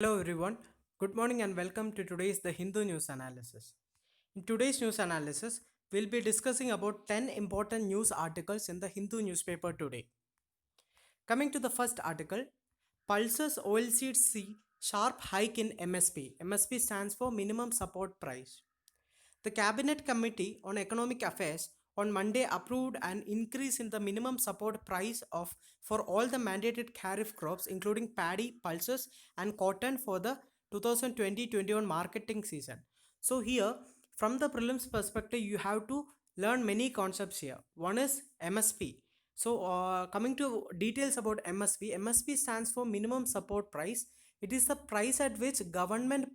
Hello everyone. Good morning and welcome to today's The Hindu News Analysis. In today's news analysis, we'll be discussing about 10 important news articles in the Hindu newspaper today. Coming to the first article, Pulses oilseed see sharp hike in MSP. MSP stands for minimum support price. The Cabinet Committee on Economic Affairs on Monday approved an increase in the minimum support price of for all the mandated kharif crops including paddy, pulses and cotton for the 2020-21 marketing season. So here from the prelims perspective you have to learn many concepts here. One is MSP. So coming to details about MSP, MSP stands for minimum support price. It is the price at which government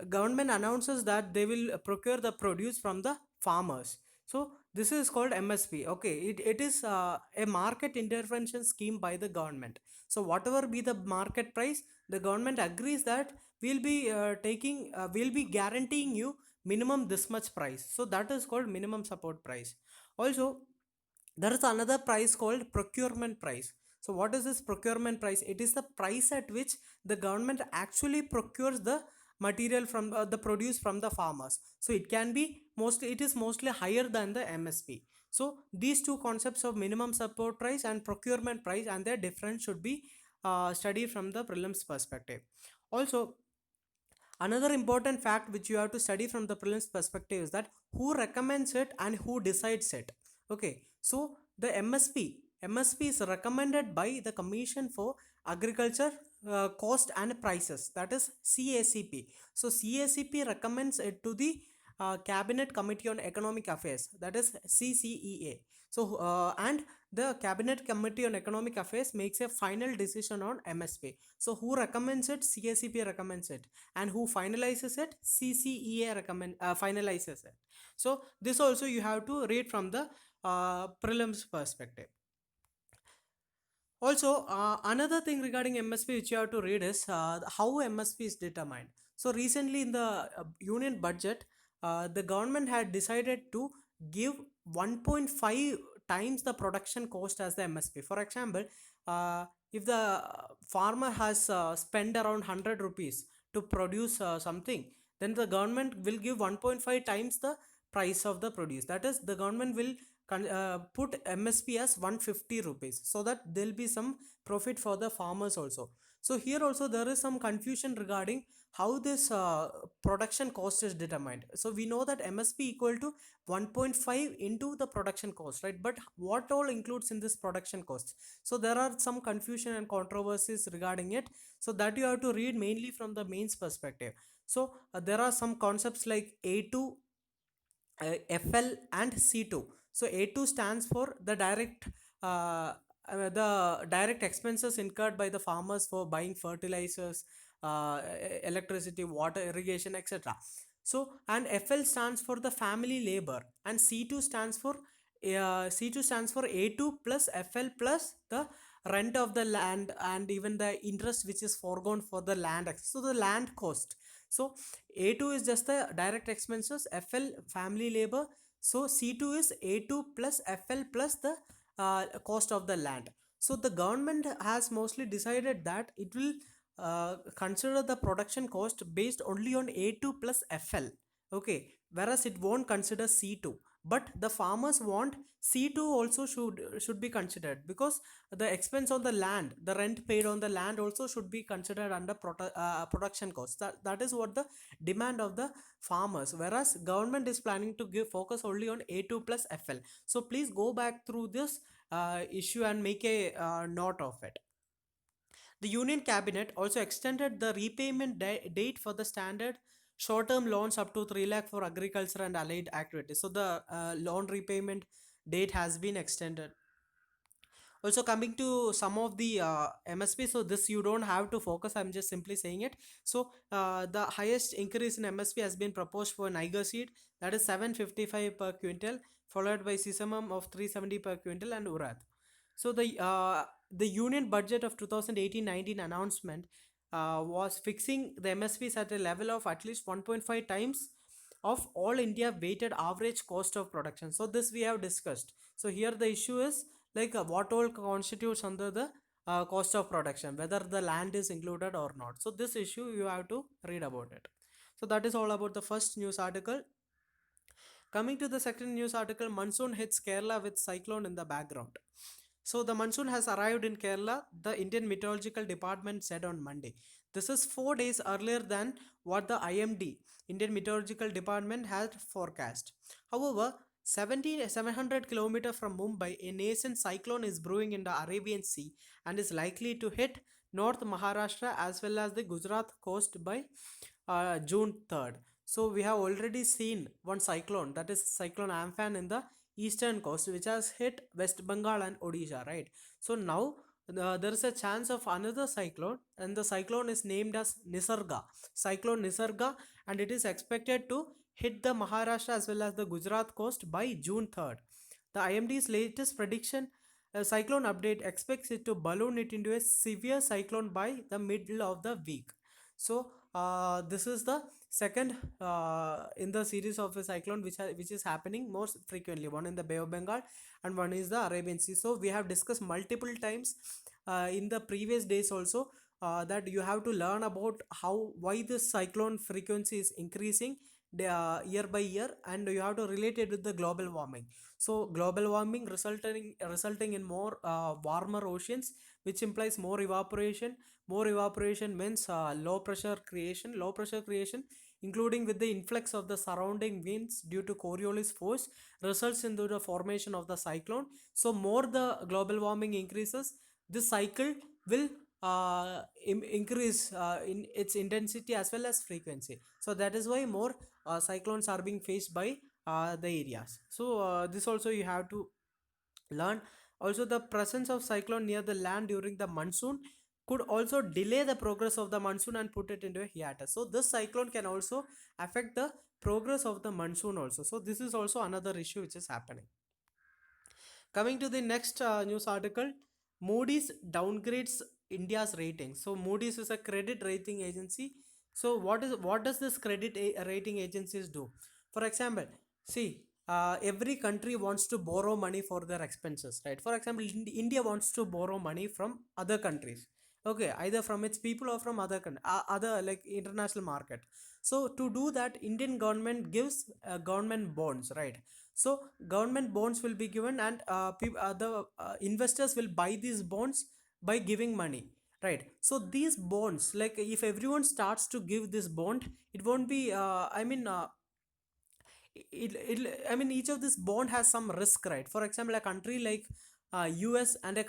announces that they will procure the produce from the farmers. So this is called MSP. Okay, it is a market intervention scheme by the government. So whatever be the market price, the government agrees that we'll be guaranteeing you minimum this much price. So that is called minimum support price. Also, there is another price called procurement price. So what is this procurement price? It is the price at which the government actually procures the material from the produce from the farmers. So it is mostly higher than the MSP. So these two concepts of minimum support price and procurement price and their difference should be studied from the prelims perspective. Also, another important fact which you have to study from the prelims perspective is that who recommends it and who decides it. Okay, so the MSP is recommended by the Commission for Agriculture Cost and Prices, that is CACP. So CACP recommends it to the Cabinet Committee on Economic Affairs, that is CCEA. So and the Cabinet Committee on Economic Affairs makes a final decision on MSP. So who recommends it? CACP recommends it, and who finalizes it? CCEA finalizes it. So this also you have to read from the prelims perspective. Also, another thing regarding MSP which you have to read is how MSP is determined. So recently in the union budget, the government had decided to give 1.5 times the production cost as the MSP. For example, if the farmer has spent around 100 rupees to produce something, then the government will give 1.5 times the price of the produce. That is, the government will put MSP as 150 rupees, so that there will be some profit for the farmers also. So here also there is some confusion regarding how this production cost is determined. So we know that MSP equal to 1.5 into the production cost, right? But what all includes in this production cost? So there are some confusion and controversies regarding it, so that you have to read mainly from the mains perspective. So there are some concepts like A2, FL and C2. So A2 stands for the direct expenses incurred by the farmers for buying fertilizers, electricity, water, irrigation, etc. So and FL stands for the family labor, and C2 stands for A2 plus FL plus the rent of the land and even the interest which is foregone for the land access. So the land cost. So A2 is just the direct expenses, FL family labor. So C2 is A2 plus FL plus the cost of the land. So the government has mostly decided that it will consider the production cost based only on A2 plus FL. Okay, whereas it won't consider C2. But the farmers want C2 also should be considered, because the expense on the land, the rent paid on the land also should be considered under production cost. That is what the demand of the farmers, whereas government is planning to give focus only on A2 plus FL. So please go back through this issue and make a note of it. The Union Cabinet also extended the repayment date for the standard short-term loans up to 3 lakh for agriculture and allied activities. So the loan repayment date has been extended. Also coming to some of the MSP, so this you don't have to focus, I'm just simply saying it. So the highest increase in MSP has been proposed for Niger seed, that is 755 per quintal, followed by sesamum of 370 per quintal and urad. So the union budget of 2018-19 announcement was fixing the MSPs at a level of at least 1.5 times of all India weighted average cost of production. So this we have discussed. So here the issue is like what all constitutes under the cost of production, whether the land is included or not. So this issue you have to read about it. So that is all about the first news article. Coming to the second news article, monsoon hits Kerala with cyclone in the background. So the monsoon has arrived in Kerala, the Indian Meteorological Department said on Monday. This is 4 days earlier than what the IMD, Indian Meteorological Department, had forecast. However, 700 kilometers from Mumbai, a nascent cyclone is brewing in the Arabian Sea and is likely to hit North Maharashtra as well as the Gujarat coast by June 3rd. So we have already seen one cyclone, that is cyclone Amphan in the eastern coast, which has hit West Bengal and Odisha, right? So now there is a chance of another cyclone, and the cyclone is named as Nisarga, cyclone Nisarga, and it is expected to hit the Maharashtra as well as the Gujarat coast by June 3rd. The IMD's latest prediction, a cyclone update, expects it to balloon it into a severe cyclone by the middle of the week. So this is the second in the series of a cyclone which is happening most frequently. One in the Bay of Bengal and one is the Arabian Sea. So we have discussed multiple times in the previous days also that you have to learn about how why this cyclone frequency is increasing year by year, and you have to relate it with the global warming. So global warming resulting in more warmer oceans, which implies more evaporation. More evaporation means low pressure creation, including with the influx of the surrounding winds due to Coriolis force, results into the formation of the cyclone. So more the global warming increases, this cycle will increase in its intensity as well as frequency. So that is why more cyclones are being faced by the areas. So this also you have to learn. Also, the presence of cyclone near the land during the monsoon could also delay the progress of the monsoon and put it into a hiatus. So this cyclone can also affect the progress of the monsoon also. So this is also another issue which is happening. Coming to the next news article, Moody's downgrades India's rating. So Moody's is a credit rating agency. So what does this rating agencies do? For example, see, every country wants to borrow money for their expenses, right? For example, India wants to borrow money from other countries. Okay, either from its people or from other like international market. So to do that, Indian government gives government bonds, right? So government bonds will be given, and the investors will buy these bonds by giving money, right? So these bonds, like if everyone starts to give this bond, it won't be I mean each of this bond has some risk, right? For example, a country like US and a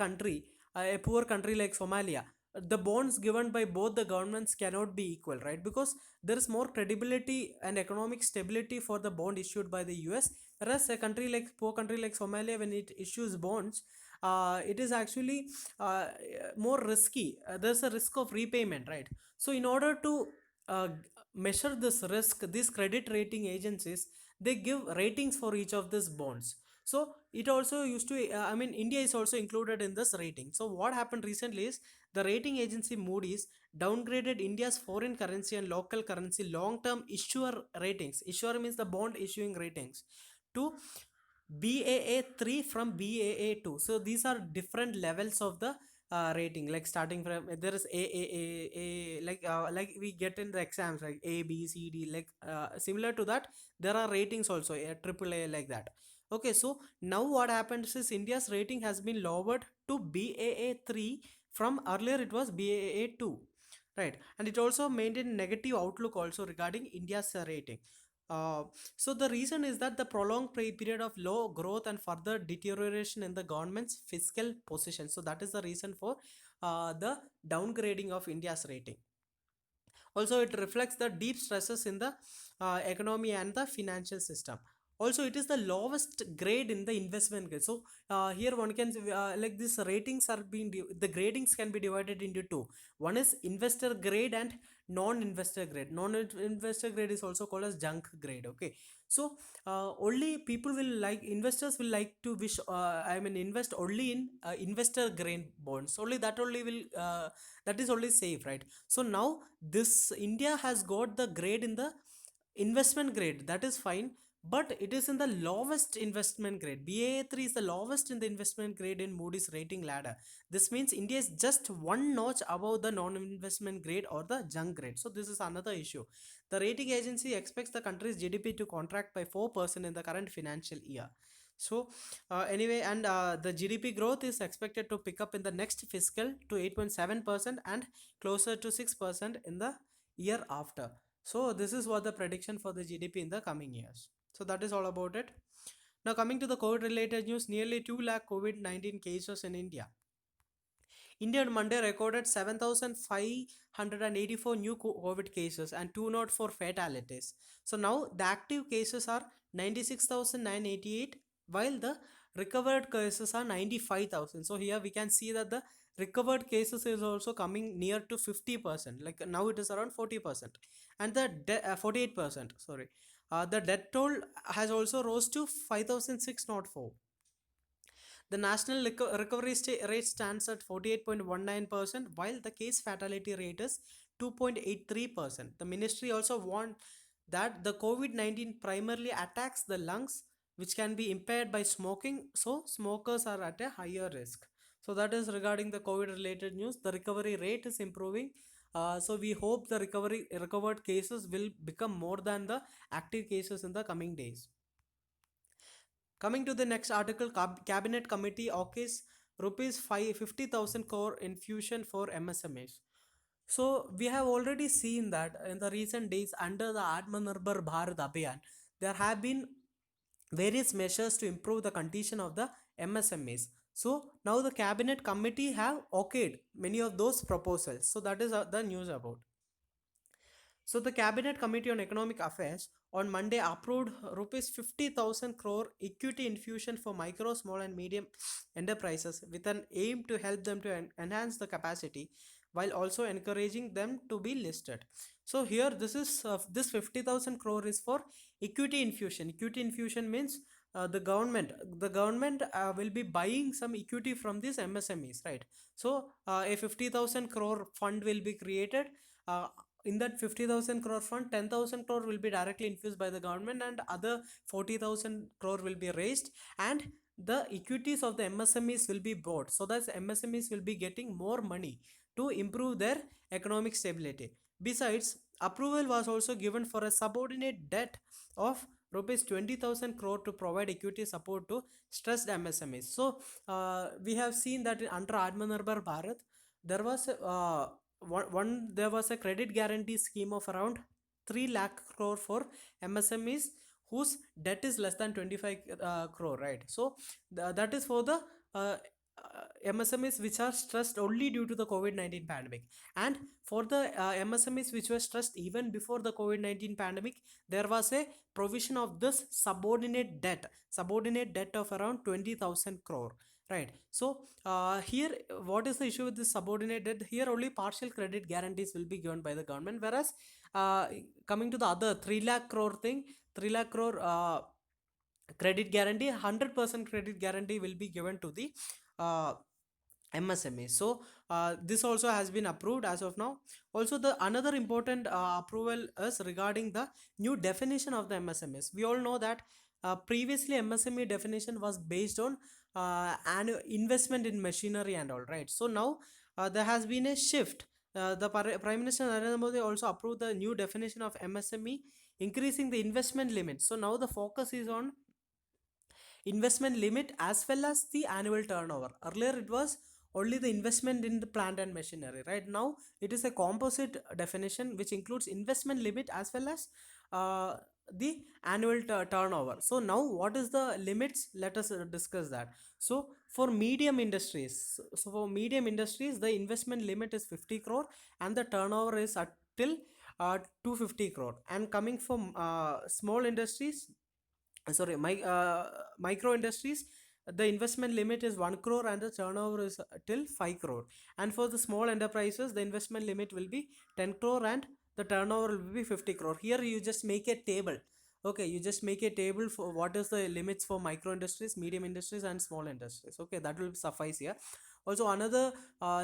poor country like Somalia, the bonds given by both the governments cannot be equal, right? Because there is more credibility and economic stability for the bond issued by the US, whereas a country like poor country like Somalia, when it issues bonds, it is actually more risky. There's a risk of repayment, right? So in order to uh, measure this risk, these credit rating agencies, they give ratings for each of these bonds. So it also used to India is also included in this rating. So what happened recently is the rating agency Moody's downgraded India's foreign currency and local currency long term issuer ratings. Issuer means the bond issuing ratings, to BAA3 from BAA2. So these are different levels of the rating, like starting from there is A, like we get in the exams like A, B, C, D, like similar to that. There are ratings also, a triple A, like that. Okay, so now what happens is India's rating has been lowered to BAA3 from earlier it was BAA2, right? And it also maintained negative outlook also regarding India's rating. Uh, so the reason is that the prolonged period of low growth and further deterioration in the government's fiscal position. So that is the reason for the downgrading of India's rating. Also, it reflects the deep stresses in the economy and the financial system. Also, it is the lowest grade in the investment grade. So here one can like these ratings are being the gradings can be divided into two. One is investor grade and non-investor grade. Non-investor grade is also called as junk grade. Okay, so only people will like investors will like to wish invest only in investor grade bonds. Only that only will that is only safe, right? So now this India has got the grade in the investment grade, that is fine, but it is in the lowest investment grade. Baa3 is the lowest in the investment grade in Moody's rating ladder. This means India is just one notch above the non-investment grade or the junk grade. So this is another issue. The rating agency expects the country's GDP to contract by 4% in the current financial year. So anyway, and the GDP growth is expected to pick up in the next fiscal to 8.7% and closer to 6% in the year after. So this is what the prediction for the GDP in the coming years. So that is all about it. Now coming to the COVID related news, nearly 2 lakh COVID-19 cases in India. India on Monday recorded 7,584 new COVID cases and 204 fatalities. So now the active cases are 96,988 while the recovered cases are 95,000. So here we can see that the recovered cases is also coming near to 50%. Like now it is around 40%, and the 48%. Sorry, the death toll has also rose to 5,604. The national recovery rate stands at 48.19%, while the case fatality rate is 2.83%. The ministry also warned that the COVID-19 primarily attacks the lungs, which can be impaired by smoking, so smokers are at a higher risk. So that is regarding the COVID related news. The recovery rate is improving. So we hope the recovered cases will become more than the active cases in the coming days. Coming to the next article, Cabinet Committee okays rupees 50,000 crore infusion for MSMEs. So we have already seen that in the recent days under the Atmanirbhar Bharat Abhiyan, there have been various measures to improve the condition of the MSMEs. So now the Cabinet Committee have okayed many of those proposals. So that is the news about. So the Cabinet Committee on Economic Affairs on Monday approved rupees 50,000 crore equity infusion for micro, small and medium enterprises with an aim to help them to enhance the capacity while also encouraging them to be listed. So here this 50,000 crore is for equity infusion. Equity infusion means the government will be buying some equity from these MSMEs, right? So a 50,000 crore fund will be created. uh, in that 50,000 crore fund, 10,000 crore will be directly infused by the government and other 40,000 crore will be raised, and the equities of the MSMEs will be bought, so that MSMEs will be getting more money to improve their economic stability. Besides, approval was also given for a subordinate debt of rupees 20,000 crore to provide equity support to stressed MSMEs. So we have seen that under Atmanirbhar Bharat, there was there was a credit guarantee scheme of around 3 lakh crore for MSMEs whose debt is less than 25 crore, right? So that is for the MSMEs which are stressed only due to the COVID-19 pandemic. And for the MSMEs which were stressed even before the COVID-19 pandemic, there was a provision of this subordinate debt of around 20,000 crore, right? So here what is the issue with this subordinate debt? Here only partial credit guarantees will be given by the government, whereas uh, coming to the other 3 lakh crore thing, 3 lakh crore credit guarantee, 100% credit guarantee will be given to the uh, MSME. So this also has been approved as of now. Also, the another important approval is regarding the new definition of the MSMEs. We all know that previously MSME definition was based on an investment in machinery and all, right? So now there has been a shift. The Prime Minister Narendra Modi also approved the new definition of MSME, increasing the investment limit. So now the focus is on investment limit as well as the annual turnover. Earlier it was only the investment in the plant and machinery. Right now it is a composite definition which includes investment limit as well as the annual turnover. So now what is the limits? Let us discuss that. So for medium industries, the investment limit is 50 crore and the turnover is at till 250 crore. And coming from small industries, micro industries, the investment limit is 1 crore and the turnover is till 5 crore. And for the small enterprises, the investment limit will be 10 crore and the turnover will be 50 crore. Here you just make a table. Okay, you just make a table for what is the limits for micro industries, medium industries and small industries. Okay, that will suffice here. Also another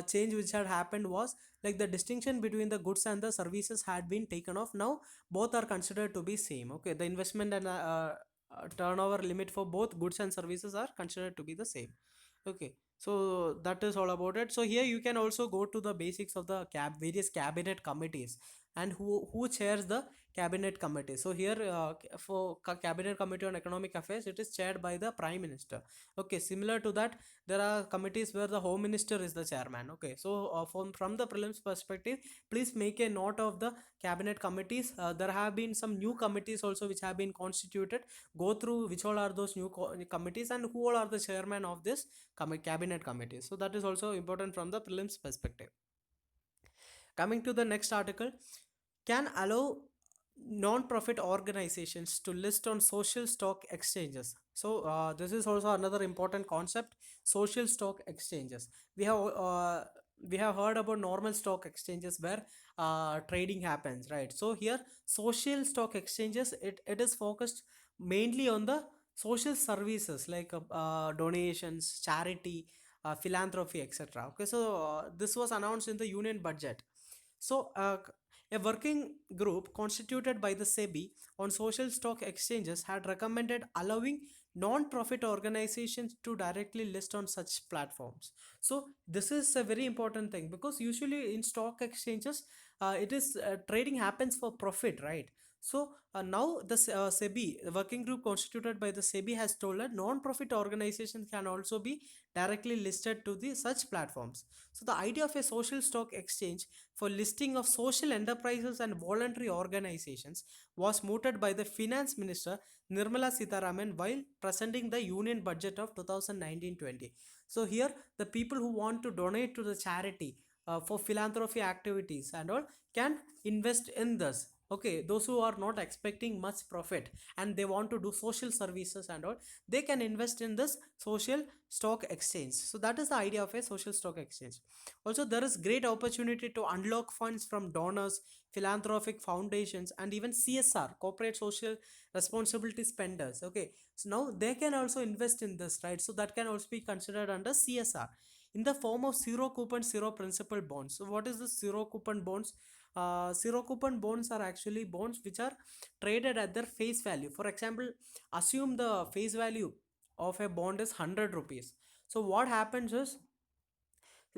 change which had happened was like the distinction between the goods and the services had been taken off. Now both are considered to be same. Okay, the investment and turnover limit for both goods and services are considered to be the same. Okay, so that is all about it. So here you can also go to the basics of the various cabinet committees and who chairs the cabinet committee. So here for cabinet committee on economic affairs, it is chaired by the prime minister. Okay, similar to that, there are committees where the home minister is the chairman. Okay, so from the prelims perspective, please make a note of the cabinet committees. There have been some new committees also which have been constituted. Go through which all are those new committees and who all are the chairman of this cabinet committees. So that is also important from the prelims perspective. Coming to the next article, can allow non-profit organizations to list on social stock exchanges. So this is also another important concept, social stock exchanges. We have heard about normal stock exchanges where trading happens, right? So here social stock exchanges, it is focused mainly on the social services like donations, charity, philanthropy, etc. Okay, so this was announced in the union budget. So, a working group constituted by the SEBI on social stock exchanges had recommended allowing non-profit organizations to directly list on such platforms. So, this is a very important thing because usually in stock exchanges, it is trading happens for profit, right? So now the SEBI, the working group constituted by the SEBI, has told that non-profit organizations can also be directly listed to the such platforms. So the idea of a social stock exchange for listing of social enterprises and voluntary organizations was mooted by the finance minister Nirmala Sitharaman while presenting the union budget of 2019-20. So here the people who want to donate to the charity for philanthropy activities and all can invest in this. Okay, those who are not expecting much profit and they want to do social services and all, they can invest in this social stock exchange. So that is the idea of a social stock exchange. Also, there is great opportunity to unlock funds from donors, philanthropic foundations, and even CSR, corporate social responsibility spenders. Okay, so now they can also invest in this, right? So that can also be considered under CSR in the form of zero coupon, zero principal bonds. So what is this zero coupon bonds? Zero coupon bonds are actually bonds which are traded at their face value. For example, assume the face value of a bond is 100 rupees. So what happens is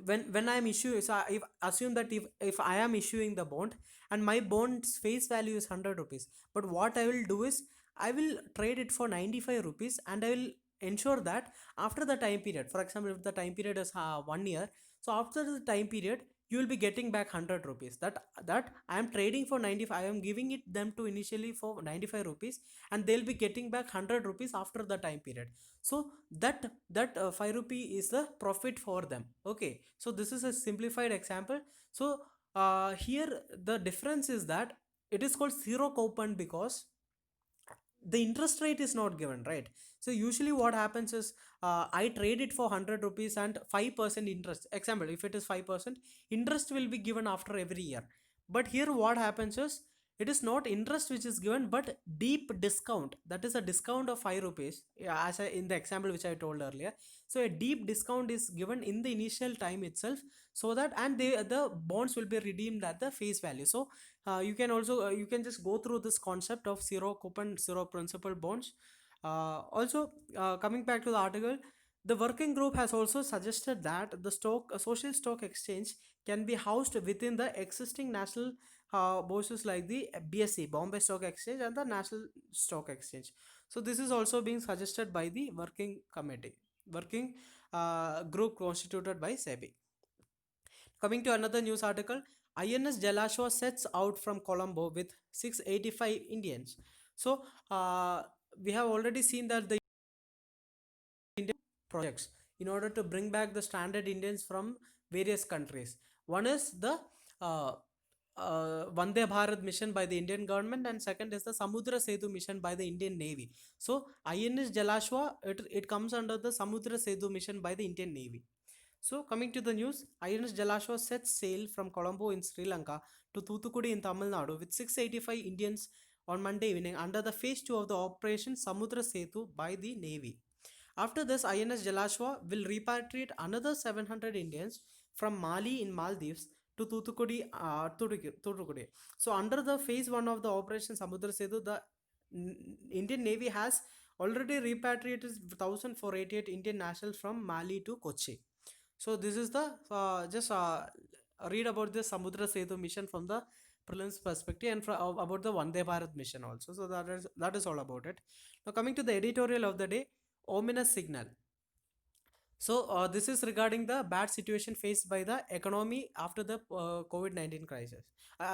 when I am issuing, so if assume that if I am issuing the bond and my bond's face value is 100 rupees, but what I will do is I will trade it for 95 rupees and I will ensure that after the time period, for example if the time period is 1 year, so after the time period you will be getting back 100 rupees that I am trading for 95. I am giving it them to initially for 95 rupees and they'll be getting back 100 rupees after the time period. So that 5 rupee is the profit for them. Okay, so this is a simplified example. So here the difference is that it is called zero coupon because the interest rate is not given, right? So usually what happens is I trade it for 100 rupees and 5% interest. Example, if it is 5%, interest will be given after every year. But here what happens is it is not interest which is given but deep discount. That is a discount of 5 rupees, yeah, in the example which I told earlier. So a deep discount is given in the initial time itself, so that and the bonds will be redeemed at the face value. So you can also you can just go through this concept of zero coupon zero principal bonds. Also coming back to the article, the working group has also suggested that the social stock exchange can be housed within the existing national bourses like the BSE, Bombay Stock Exchange, and the National Stock Exchange. So this is also being suggested by the working group constituted by SEBI. Coming to another news article, INS Jalashwa sets out from Colombo with 685 Indians. So we have already seen that the Indian projects in order to bring back the stranded Indians from various countries. One is the uh, Vande Bharat mission by the Indian government, and second is the Samudra Setu mission by the Indian Navy. So INS Jalashwa, it comes under the Samudra Setu mission by the Indian Navy. So, coming to the news, INS Jalashwa sets sail from Colombo in Sri Lanka to Thoothukudi in Tamil Nadu with 685 Indians on Monday evening under the phase 2 of the Operation Samudra Setu by the Navy. After this, INS Jalashwa will repatriate another 700 Indians from Mali in Maldives to Thoothukudi. So, under the phase 1 of the Operation Samudra Setu, the Indian Navy has already repatriated 1,488 Indian nationals from Mali to Kochi. So this is the just read about the Samudra Setu mission from the prelims perspective, and about the Vande Bharat mission also. So that is all about it. Now coming to the editorial of the day, ominous signal. So this is regarding the bad situation faced by the economy after the COVID-19 crisis,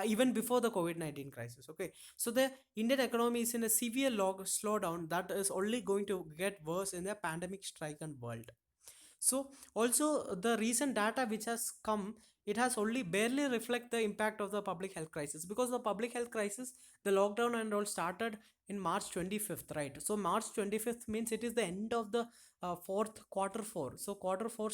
even before the COVID-19 crisis. Okay, so the Indian economy is in a severe slowdown that is only going to get worse in the pandemic stricken world. So also the recent data which has come, it has only barely reflect the impact of the public health crisis, because the public health crisis, the lockdown and all started in March 25th, right? So March 25th means it is the end of the fourth quarter four. So quarter four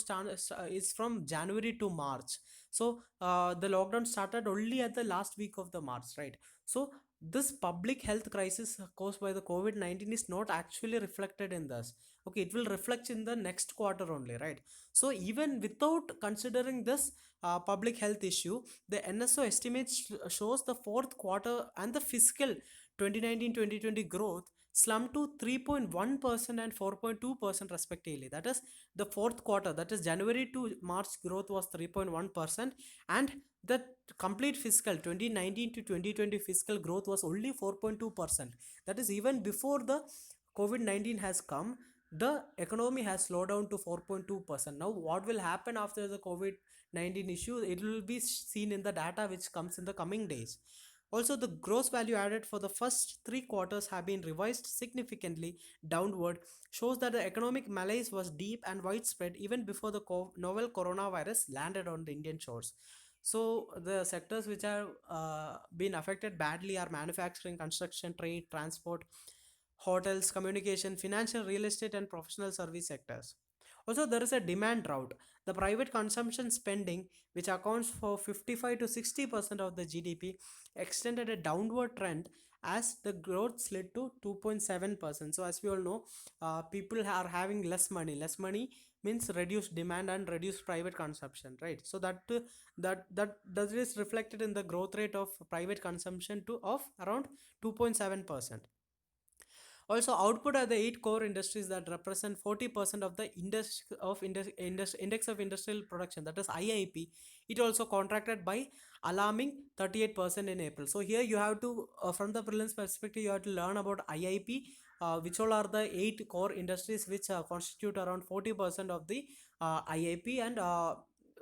is from January to March. So the lockdown started only at the last week of the March, right? So this public health crisis caused by the COVID-19 is not actually reflected in this. Okay, it will reflect in the next quarter only, right? So even without considering this public health issue, the NSO estimates shows the fourth quarter and the fiscal 2019-2020 growth slumped to 3.1% and 4.2% respectively. That is the fourth quarter, that is January to March growth was 3.1%, and the complete fiscal 2019 to 2020 fiscal growth was only 4.2%. That is even before the COVID-19 has come, the economy has slowed down to 4.2%. Now what will happen after the COVID-19 issue, it will be seen in the data which comes in the coming days. Also, the gross value added for the first three quarters have been revised significantly downward, shows that the economic malaise was deep and widespread even before the novel coronavirus landed on the Indian shores. So the sectors which have been affected badly are manufacturing, construction, trade, transport, hotels, communication, financial, real estate, and professional service sectors. Also, there is a demand drought. The private consumption spending, which accounts for 55 to 60% of the GDP, extended a downward trend as the growth slid to 2.7%. So, as we all know, people are having less money. Less money means reduced demand and reduced private consumption, right? So that is reflected in the growth rate of private consumption to of around 2.7%. Also, output are the eight core industries that represent 40% of the index of industrial production, that is IIP. It also contracted by alarming 38% in April. So here you have to, from the prelims perspective, you have to learn about IIP, which all are the eight core industries which constitute around 40% of the IIP, and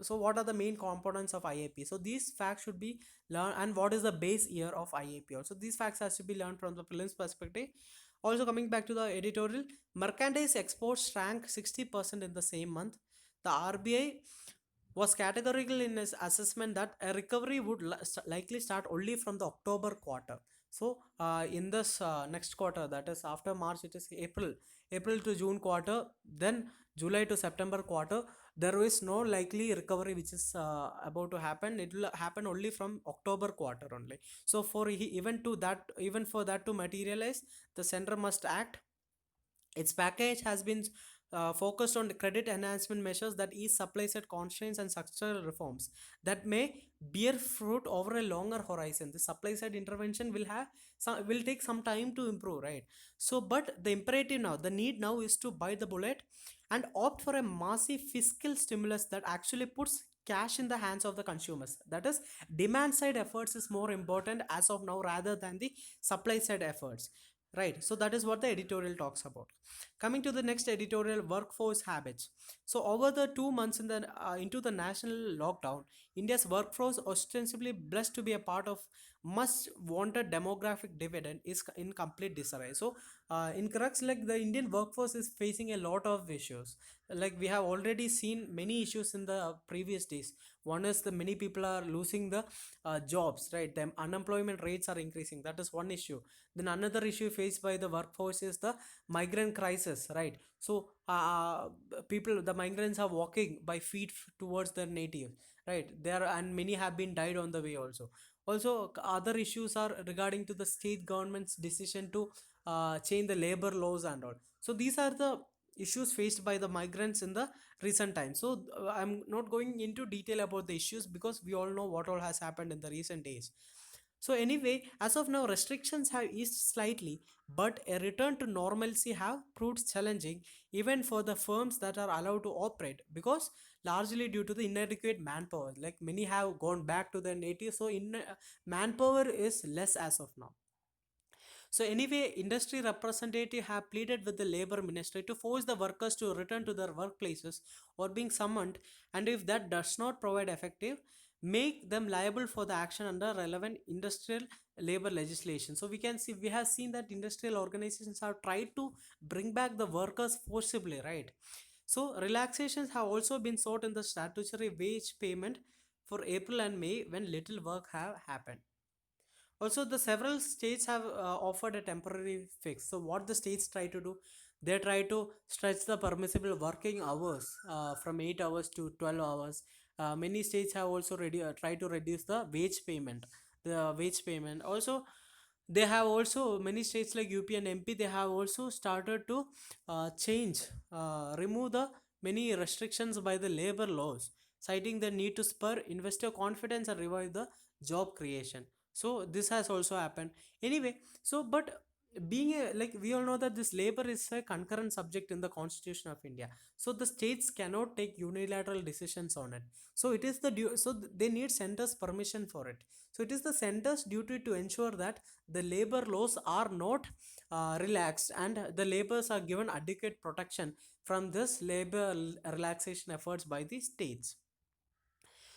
so what are the main components of IIP? So these facts should be learned, and what is the base year of IIP also. These facts has to be learned from the prelims perspective. Also coming back to the editorial, merchandise exports shrank 60% in the same month. The RBI was categorical in its assessment that a recovery would likely start only from the October quarter. So in this next quarter, that is after March, it is April to June quarter, then July to September quarter, there is no likely recovery which is about to happen. It will happen only from October quarter only. So for even for that to materialize, the center must act. Its package has been focused on the credit enhancement measures that ease supply side constraints and structural reforms that may bear fruit over a longer horizon. The supply side intervention will take some time to improve, right? So, but the imperative now, the need now is to bite the bullet and opt for a massive fiscal stimulus that actually puts cash in the hands of the consumers. That is, demand side efforts is more important as of now rather than the supply side efforts, right? So that is what the editorial talks about. Coming to the next editorial, workforce habits. So over the 2 months into the national lockdown, India's workforce, ostensibly blessed to be a part of much wanted demographic dividend, is in complete disarray. So in crux, like the Indian workforce is facing a lot of issues. Like we have already seen many issues in the previous days. One is the many people are losing the jobs, right? The unemployment rates are increasing. That is one issue. Then another issue faced by the workforce is the migrant crisis, right? So the migrants are walking by feet towards their native, right? There, and many have been died on the way also. Also other issues are regarding to the state government's decision to change the labor laws and all. So these are the issues faced by the migrants in the recent times. So I'm not going into detail about the issues because we all know what all has happened in the recent days. So anyway, as of now, restrictions have eased slightly, but a return to normalcy have proved challenging even for the firms that are allowed to operate, because largely due to the inadequate manpower. Like many have gone back to their native, so manpower is less as of now. So anyway, industry representative have pleaded with the labor ministry to force the workers to return to their workplaces or being summoned, and if that does not provide effective, make them liable for the action under relevant industrial labor legislation. So we can see, we have seen that industrial organizations have tried to bring back the workers forcibly, right? So relaxations have also been sought in the statutory wage payment for April and May when little work have happened. Also, the several states have offered a temporary fix. So what the states try to do, they try to stretch the permissible working hours from 8 hours to 12 hours. Many states have also tried to reduce the wage payment, also. They have also, many states like UP and MP, they have also started to remove the many restrictions by the labor laws, citing the need to spur investor confidence and revive the job creation. So this has also happened. Anyway, so but being a, like we all know that this labor is a concurrent subject in the Constitution of India, so the states cannot take unilateral decisions on it. So it is the they need centers permission for it. So it is the centers duty to ensure that the labor laws are not relaxed and the laborers are given adequate protection from this relaxation efforts by the states.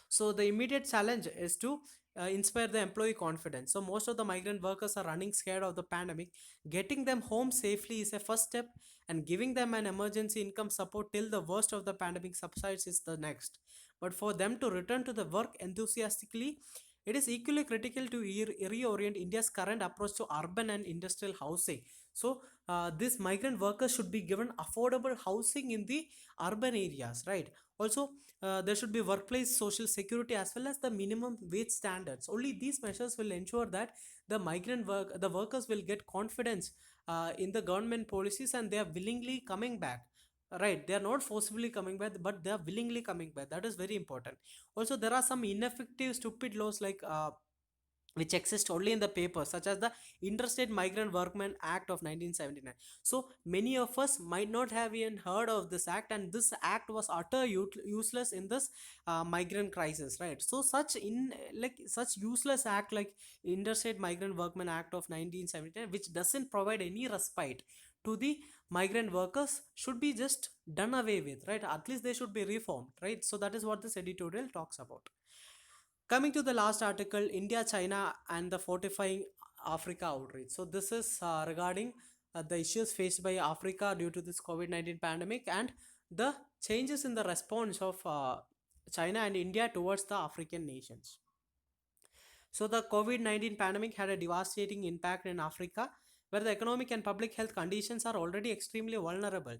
So the immediate challenge is to inspire the employee confidence. So most of the migrant workers are running scared of the pandemic. Getting them home safely is a first step, and giving them an emergency income support till the worst of the pandemic subsides is the next. But for them to return to the work enthusiastically, it is equally critical to reorient India's current approach to urban and industrial housing. So these migrant workers should be given affordable housing in the urban areas, right? Also, there should be workplace social security as well as the minimum wage standards. Only these measures will ensure that the workers will get confidence in the government policies, and they are willingly coming back. Right, they are not forcibly coming back, but they are willingly coming back. That is very important. Also, there are some ineffective, stupid laws like which exist only in the paper, such as the Interstate Migrant Workmen Act of 1979. So many of us might not have even heard of this act, and this act was useless in this migrant crisis, right? So such useless act like Interstate Migrant Workmen Act of 1979, which doesn't provide any respite to the migrant workers, should be just done away with, right? At least they should be reformed, right? So that is what this editorial talks about. Coming to the last article, India, China, and the fortifying Africa outreach. So this is regarding the issues faced by Africa due to this COVID-19 pandemic and the changes in the response of China and India towards the African nations. So the COVID-19 pandemic had a devastating impact in Africa, where the economic and public health conditions are already extremely vulnerable.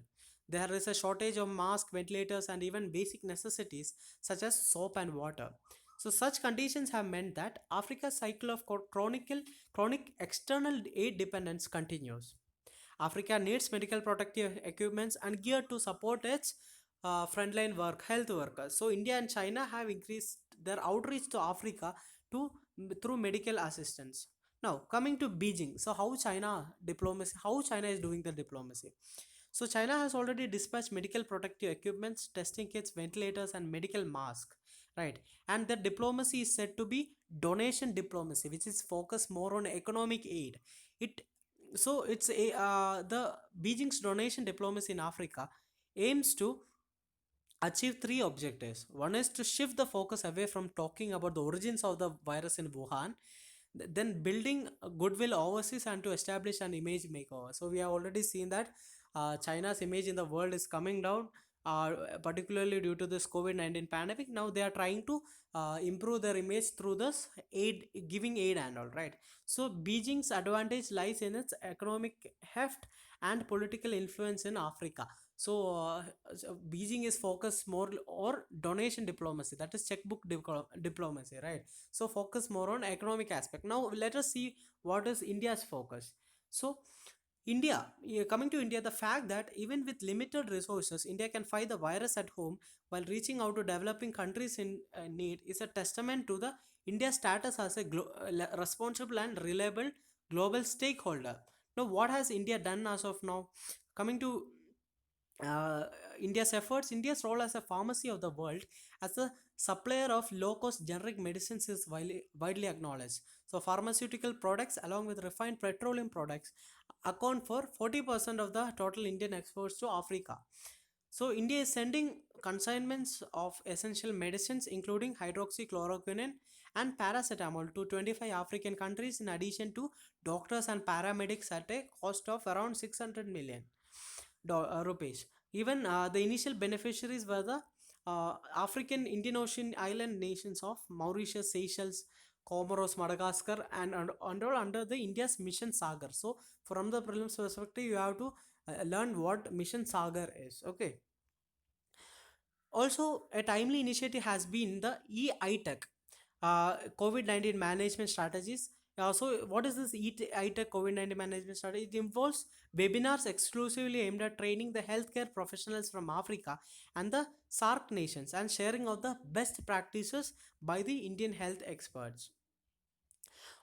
There is a shortage of masks, ventilators, and even basic necessities such as soap and water. So such conditions have meant that Africa's cycle of chronic external aid dependence continues. Africa needs medical protective equipments and gear to support its frontline health workers. So India and China have increased their outreach to Africa to through medical assistance. Now coming to Beijing, so how China is doing the diplomacy. So China has already dispatched medical protective equipments, testing kits, ventilators, and medical masks, right? And the diplomacy is said to be donation diplomacy, which is focused more on economic aid. It it's a the Beijing's donation diplomacy in Africa aims to achieve three objectives. One is to shift the focus away from talking about the origins of the virus in Wuhan, then building goodwill overseas, and to establish an image makeover. So we have already seen that China's image in the world is coming down, particularly due to this COVID-19 pandemic. Now they are trying to improve their image through this aid, giving aid and all, right? So Beijing's advantage lies in its economic heft and political influence in Africa. So Beijing is focused more or donation diplomacy, that is checkbook diplomacy, right? So focus more on economic aspect. Now let us see what is India's focus. So India, coming to India, the fact that even with limited resources, India can fight the virus at home while reaching out to developing countries in need is a testament to the India's status as a responsible and reliable global stakeholder. Now, what has India done as of now? Coming to uh, India's efforts, India's role as a pharmacy of the world, as a supplier of low-cost generic medicines is widely acknowledged. So, pharmaceutical products, along with refined petroleum products, account for 40% of the total Indian exports to Africa. So, India is sending consignments of essential medicines, including hydroxychloroquine and paracetamol, to 25 African countries, in addition to doctors and paramedics at a cost of around 600 million rupees. Even the initial beneficiaries were the African Indian Ocean island nations of Mauritius, Seychelles, Comoros, Madagascar, and all under the India's Mission Sagar. So, from the prelims perspective, you have to learn what Mission Sagar is. Okay. Also, a timely initiative has been the e-ITEC, COVID-19 management strategies. So, what is this e-ITEC COVID-19 management strategy? It involves webinars exclusively aimed at training the healthcare professionals from Africa and the SARC nations, and sharing of the best practices by the Indian health experts.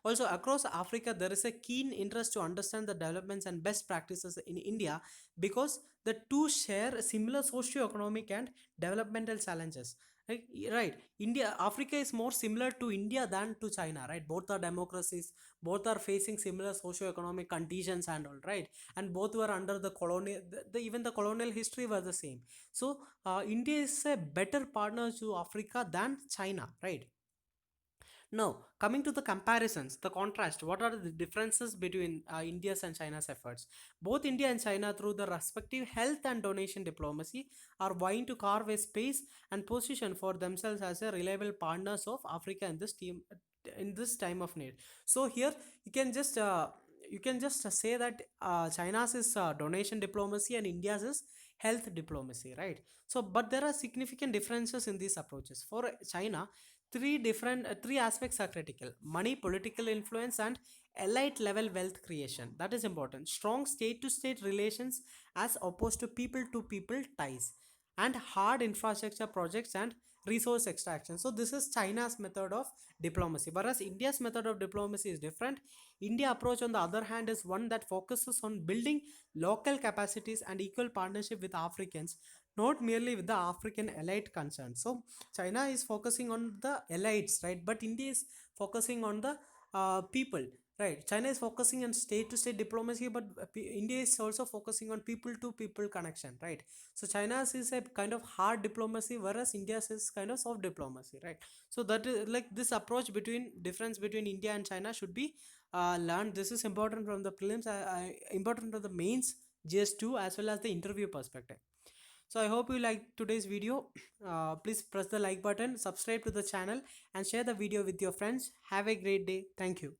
Also, across Africa, there is a keen interest to understand the developments and best practices in India, because the two share similar socio-economic and developmental challenges. Right, India, Africa is more similar to India than to China, right? Both are democracies, both are facing similar socio-economic conditions and all, right? And both were under the colonial, even the colonial history were the same. So, India is a better partner to Africa than China, right? Now, coming to the comparisons, the contrast, what are the differences between India's and China's efforts? Both India and China, through the respective health and donation diplomacy, are vying to carve a space and position for themselves as a reliable partners of Africa in this time of need. So here you can just say that China's is donation diplomacy and India's is health diplomacy, right? So, but there are significant differences in these approaches. For China, three aspects are critical: money, political influence, and elite level wealth creation. That is important. Strong state to state relations as opposed to people ties, and hard infrastructure projects and resource extraction. So this is China's method of diplomacy, whereas India's method of diplomacy is different. India approach, on the other hand, is one that focuses on building local capacities and equal partnership with Africans, not merely with the African elite concerned. So China is focusing on the elites, right? But India is focusing on the people, right? China is focusing on state to state diplomacy, but India is also focusing on people to people connection, right? So China's is a kind of hard diplomacy, whereas India's is kind of soft diplomacy, right? So that is like this approach between difference between India and China should be learned. This is important from the prelims, important from the mains, GS2, as well as the interview perspective. So I hope you liked today's video. Please press the like button, subscribe to the channel, and share the video with your friends. Have a great day. Thank you.